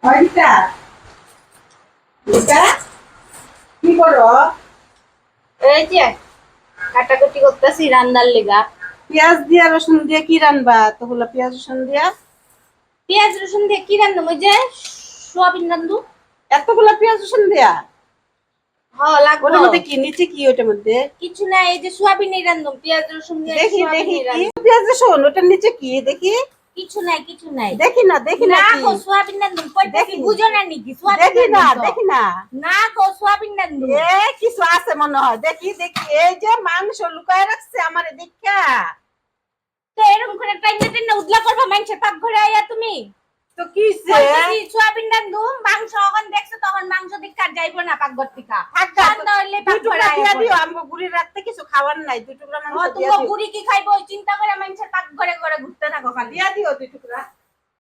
অনিতা, এটা কি করো? এই যে কাটাকুটি করতেছি রান্নার লেগা। পেঁয়াজ দিয়া রসুন দিয়ে কি রান্নবা? তোগুলো পেঁয়াজ রসুন দিয়া পেঁয়াজ রসুন দিয়ে কি রান্ধবো? ওই যে সোয়াবিন রান্ধু। এতগুলা পেঁয়াজ রসুন দিয়া? লাগবো। ওটার মধ্যে কি, নিচে কি ওটার মধ্যে? কিছু না, এই যে সোয়াবিনই রান্ধুম, পেঁয়াজ রসুন দিয়ে দেখি দেখি সোয়াবিনই কি রান্ধুম। পেঁয়াজ রসুন, ওটার নিচে কি দেখি? কিছু নাই, কিছু নাই। দেখি না না কি গো, সোয়াবিন রান্ধুম। কইতাছি দেখি বুঝো না নাকি? সোয়াবিন দেখি না রান্ধুম তো। দেখি না না গো, সোয়াবিন রান্ধুম। এ কিছু আছে মনে হয়, দেখি দেখি। এই যে মাংস লুকায় রাখছে আমার দেখা। তো এরকম করে টাইনে টাইনে উদলা করবা মানুষের পাক ঘরে আইয়া তুমি? তো কিছে? কইতাছি সোয়াবিন রান্ধুম, মাংস যখন দেখছো তখন মাংস দিক কার যাইবো না পাকঘর থেকে। ঠান্ডা হইলে দুই পাক ঘরে টুকরা আইয়া দিয়া দিও, পড়ো। আমগো বুড়ির রাতে কিছু খাওয়ার নাই, দুই টুকরা মাংস দিয়া তোমার দিও। বুড়ি কি খাইবো ওই চিন্তা করে মানুষের পাক ঘরে ঘরে ঘুরতে থাকো খালি। দিয়া দিও দুই টুকরা।